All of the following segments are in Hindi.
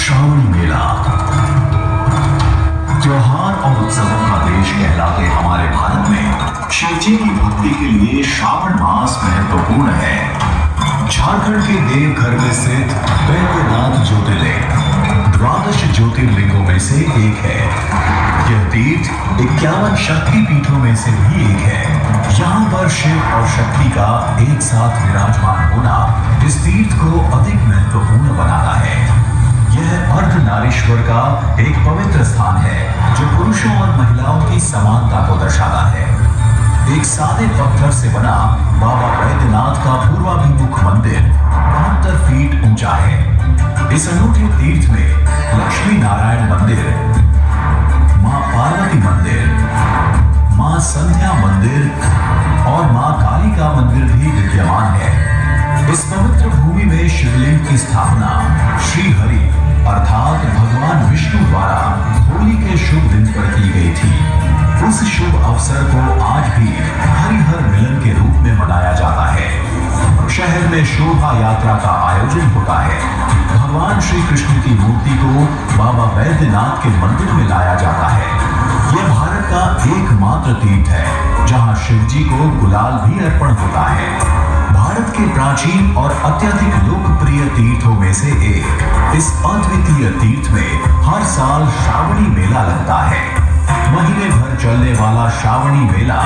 श्रावणी मेला त्योहार और उत्सवों का देश कहलाते हमारे भारत में शिवजी की भक्ति के लिए श्रावण मास महत्वपूर्ण है। झारखंड के देवघर में स्थित वैद्यनाथ ज्योतिर्लिंग द्वादश ज्योतिर्लिंगों में से एक है। यह तीर्थ 51 शक्ति पीठों में से भी एक है। यहाँ पर शिव और शक्ति का एक साथ विराजमान होना इस तीर्थ को अधिक महत्वपूर्ण बनाता है। यह अर्धनारीश्वर का एक पवित्र स्थान है जो पुरुषों और महिलाओं की समानता को दर्शाता है। एक सादे पत्थर से बना बाबा वैद्यनाथ का पूर्वाभिमुख मंदिर 72 फीट ऊंचा है। इस अनूठे तीर्थ में लक्ष्मी नारायण मंदिर, मां पार्वती मंदिर, मां संध्या मंदिर और मां काली का मंदिर भी विद्यमान है। इस पवित्र भूमि में शिवलिंग की स्थापना श्री हरि अर्थात भगवान विष्णु द्वारा होली के शुभ दिन पर की गई थी। उस शुभ अवसर को आज भी हरिहर मिलन के रूप में मनाया जाता है। शहर में शोभा यात्रा का आयोजन होता है। भगवान श्री कृष्ण की मूर्ति को बाबा वैद्यनाथ के मंदिर में लाया जाता है। यह भारत का एकमात्र तीर्थ है जहां शिव जी को गुलाल भी अर्पण होता है। भारत के प्राचीन और अत्यधिक लोकप्रिय तीर्थों में से एक इस अद्वितीय तीर्थ में हर साल श्रावणी मेला लगता है। महीने भर चलने वाला श्रावणी मेला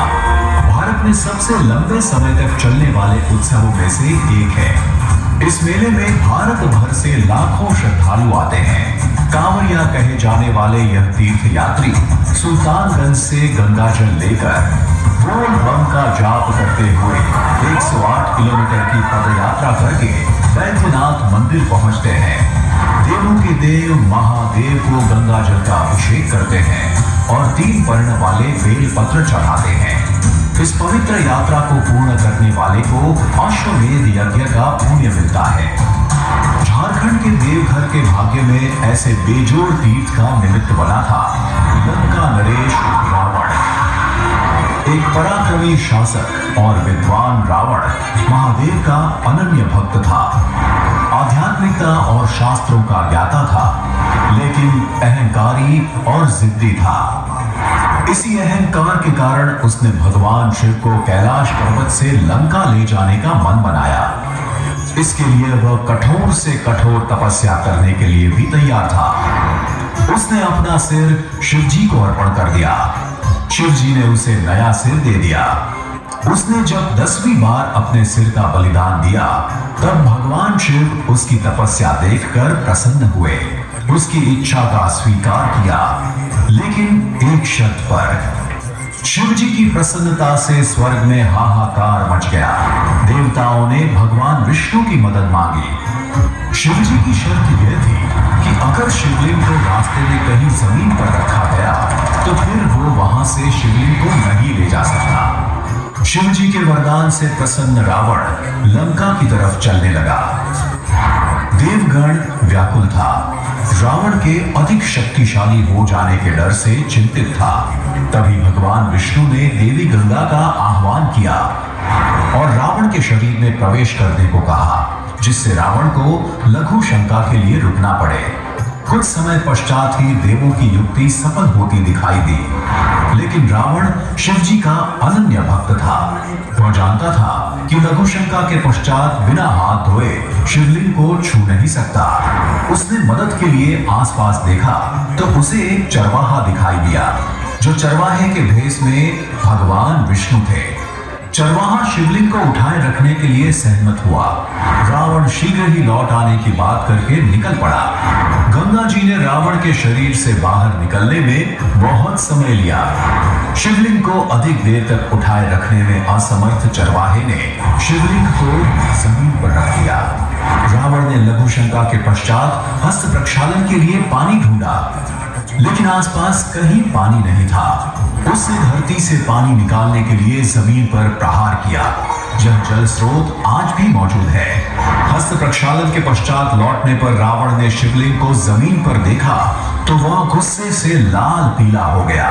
भारत में सबसे लंबे समय तक चलने वाले उत्सवों में से एक है। इस मेले में भारत भर से लाखों श्रद्धालु आते हैं। कांवरिया कहे जाने वाले यह तीर्थ यात्री सुल्तानगंज से गंगा जल लेकर बोल बम का जाप करते हुए 108 किलोमीटर की पदयात्रा करके वैद्यनाथ मंदिर पहुंचते हैं। देवों के देव महादेव को गंगा जल का अभिषेक करते हैं और 3 वर्ण वाले बेल पत्र चढ़ाते हैं। इस पवित्र यात्रा को पूर्ण करने वाले को अश्वमेध यज्ञ का पुण्य मिलता है। झारखंड के देवघर के भाग्य में ऐसे बेजोड़ तीर्थ का निमित्त बना था लंका नरेश रावण। एक पराक्रमी शासक और विद्वान रावण महादेव का अनन्य भक्त था। आध्यात्मिकता और शास्त्रों का ज्ञाता था, लेकिन अहंकारी और जिद्दी था। इसी अहंकार के कारण उसने भगवान शिव को कैलाश पर्वत से लंका ले जाने का मन बनाया। इसके लिए वह कठोर से कठोर तपस्या करने के लिए भी तैयार था। उसने अपना सिर शिव जी को अर्पण कर दिया। शिव जी ने उसे नया सिर दे दिया। उसने जब 10वीं बार अपने सिर का बलिदान दिया, तब भगवान शिव उसकी तपस्या देखकर प्रसन्न हुए, उसकी इच्छा का स्वीकार किया, लेकिन एक शर्त पर। शिव जी की प्रसन्नता से स्वर्ग में हाहाकार मच गया। देवताओं ने भगवान विष्णु की मदद मांगी। शिव जी की शर्त यह थी कि अगर शिवलिंग को रास्ते में कहीं जमीन पर रखा गया तो फिर वो वहां से शिवलिंग को नहीं ले जा सकता। शिव जी के वरदान से प्रसन्न रावण लंका की तरफ चलने लगा। देवगण व्याकुल था। रावण के अधिक शक्तिशाली हो जाने के डर से चिंतित था। तभी भगवान विष्णु ने देवी गंगा का आह्वान किया और रावण के शरीर में प्रवेश करने को कहा, जिससे रावण को लघु शंका के लिए रुकना पड़े। कुछ समय पश्चात ही देवों की युक्ति सफल होती दिखाई दी, लेकिन रावण शिव जी का अनन्य भक्त था। वह जानता था कि लघु शंका के पश्चात बिना हाथ धोए शिवलिंग को छू नहीं सकता। उसने मदद के लिए आसपास देखा तो उसे एक चरवाहा दिखाई दिया, जो चरवाहे के भेष में भगवान विष्णु थे। चरवाहा शिवलिंग को उठाए रखने के लिए सहमत हुआ। रावण शीघ्र ही लौट आने की बात करके निकल पड़ा। गंगा जी ने रावण के शरीर से बाहर निकलने में बहुत समय लिया। शिवलिंग को अधिक देर तक उठाए रखने में असमर्थ चरवाहे ने शिवलिंग को जमीन पर रख दिया। रावण ने लघु शंका के पश्चात हस्त प्रक्षालन के लिए पानी ढूंढा, लेकिन आसपास कहीं पानी नहीं था। उसने धरती से पानी निकालने के लिए जमीन पर प्रहार किया, यह जल स्रोत आज भी मौजूद है। हस्त प्रक्षालन के पश्चात लौटने पर रावण ने शिवलिंग को जमीन पर देखा तो वह गुस्से से लाल पीला हो गया।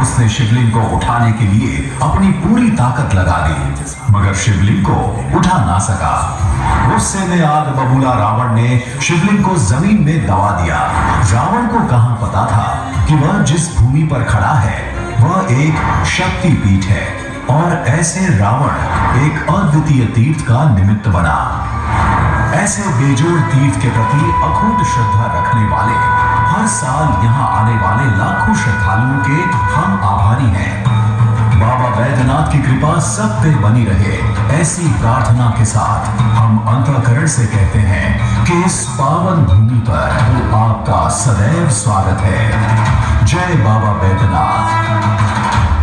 उसने शिवलिंग को उठाने के लिए अपनी पूरी ताकत लगा दी, मगर शिवलिंग को उठा ना सका। गुस्से में आग बबूला रावण ने शिवलिंग को जमीन में दबा दिया। रावण को कहां पता था कि वह जिस भूमि पर खड़ा है वह एक शक्ति पीठ है, और ऐसे रावण एक अद्वितीय तीर्थ का निमित्त बना। ऐसे बेजोड़ तीर्थ के प्रति अखूट श्रद्धा रखने वाले हर साल यहाँ आने वाले लाखों श्रद्धालुओं के हम आभारी हैं। बाबा बैद्यनाथ की कृपा सब पे बनी रहे, ऐसी प्रार्थना के साथ हम अंतःकरण से कहते हैं कि इस पावन भूमि पर आपका सदैव स्वागत है। जय बाबा बैद्यनाथ।